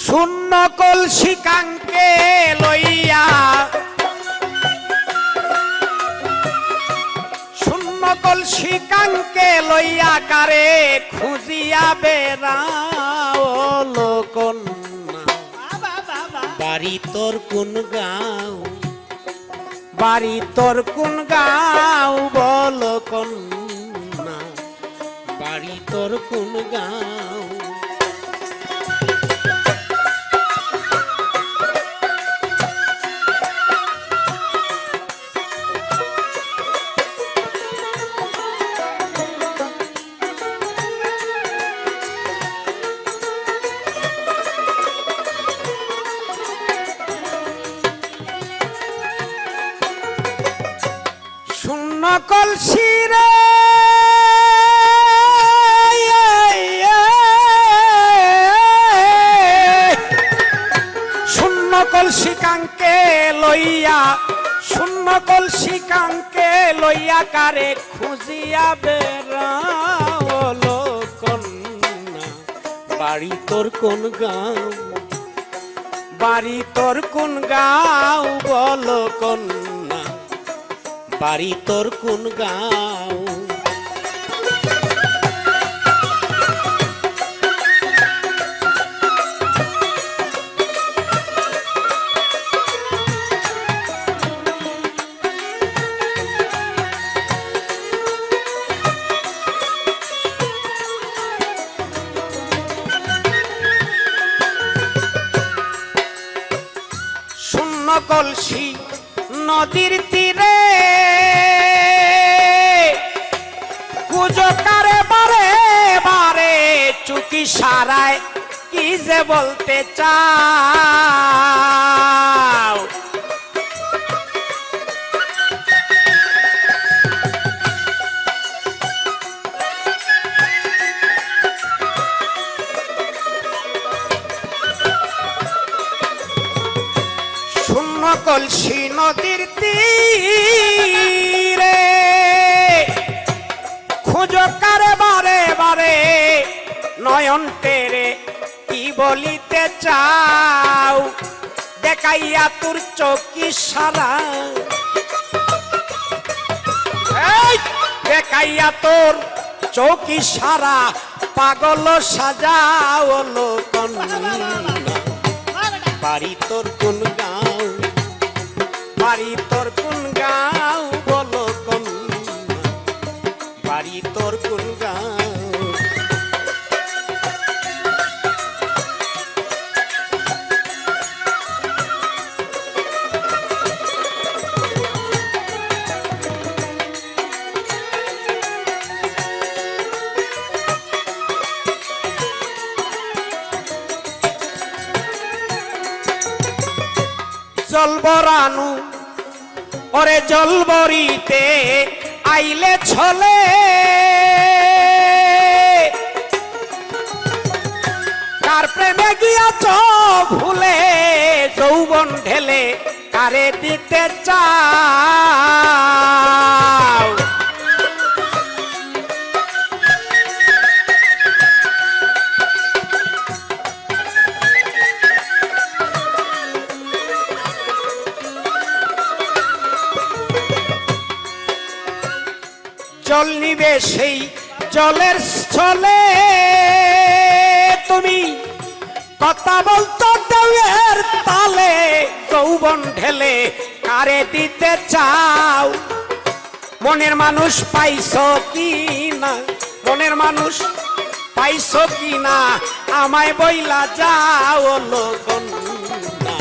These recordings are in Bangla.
শূন্য কলসি কাঙ্কে লইয়া শূন্য কলসি কাঙ্কে লইয়া কারে খুঁজিয়া বেড়াও লোকন্যা বাড়ি তোর কোন গাঁও বাড়ি তোর কোন গাঁও বল কন্যা বাড়ি তোর কোন গাঁও শূন্য কলসি রে শূন্য কলসি কাঙ্কে লইয়া শূন্য কলসি কাঙ্কে লইয়া কারে খুঁজিয়া বেড়াও লোকন্যা বাড়ি তোর কোন গাঁও বাড়ি তোর কোন গাঁও বল কন্যা বাড়ি তোর কোন গাঁও শূন্য কলসি নদীর তীরে কুজকারে বারে বারে চুকি সারায় কি যে বলতে চাও শূন্য কলসি নদীর তীরে খুঁজকারে বারে বারে নয়ন টেরে কি বলিতে চাও দেখাইয়া তোর চোখি সারা দেখাইয়া তোর চোখি সারা পাগল সাজাও লোকন্যা বাড়ি তোর কোন গাঁও বাড়ি তোর কোন গাঁও বলো কন্যা বাড়ি তোর কোন গাঁও জলবরানু ওরে জলবরিতে আইলে ছলে কার প্রেমে গিয়াছ ভুলে যৌবন ঢেলে কারে দিতে চাও জল নিবে সেই জলের স্থলে তুমি কথা বলতো ঢেউয়ের তালে যৌবন ঢেলে কারে দিতে চাও মনের মানুষ পাইছো কি না মনের মানুষ পাইছো কি না আমায় বইলা যাও লোকন্যা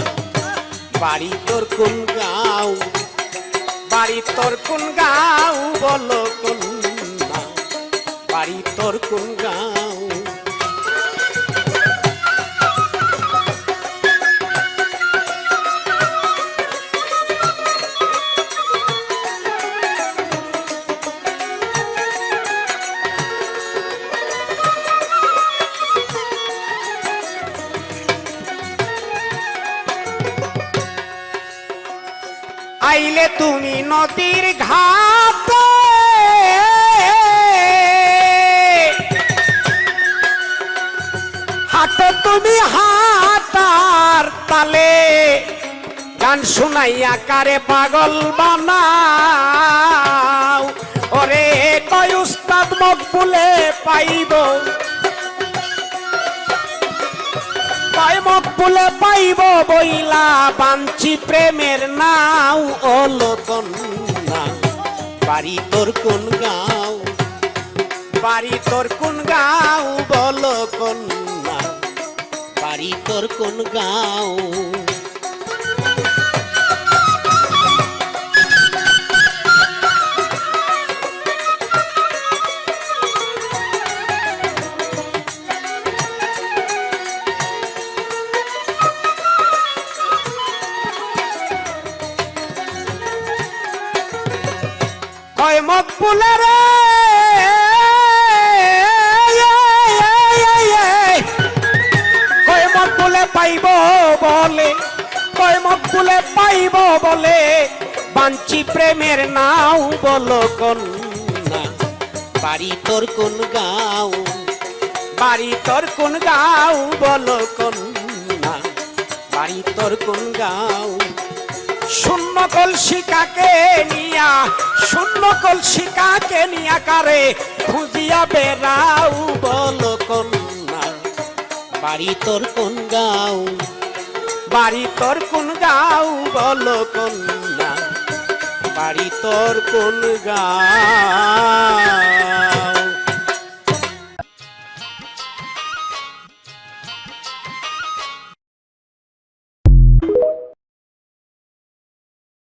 বাড়ি তোর কোন গাঁও বাড়ি তোর কোন গাঁও বলো কন্যা বাড়ি তোর কোন গাঁও আইলে তুমি নদীর ঘাটে হাঁটো তুমি হাঁটার তালে গান শুনাইয়া কারে পাগল বানাও ওরে কয় উস্তাদ মকবুলে পাইব কয় মকবুলে পাইব বইলা বাঞ্চি প্রেমের নাও ও লোকন্যা বাড়ি তোর কোন গাঁও বাড়ি তোর কোন গাঁও বলো কন্যা বাড়ি তোর কোন গাঁও কয় মকবুলে রে কয় মকবুলে পাইব বলে কয় মকবুলে পাইব বলে বাঞ্চি প্রেমের নাও বলো কন্যা বাড়ি তোর কোন গাঁও বাড়ি তোর কোন গাঁও বলো কন্যা বাড়ি তোর কোন গাঁও শূন্য কলসি কাকে নিয়া শূন্য কলসি কাকে নিয়া কারে খুঁজিয়া বেড়াও বলো কন্যা বাড়ি তোর কোন গাঁও বাড়ি তোর কোন গাঁও বলো কন্যা বাড়ি তোর কোন গাঁও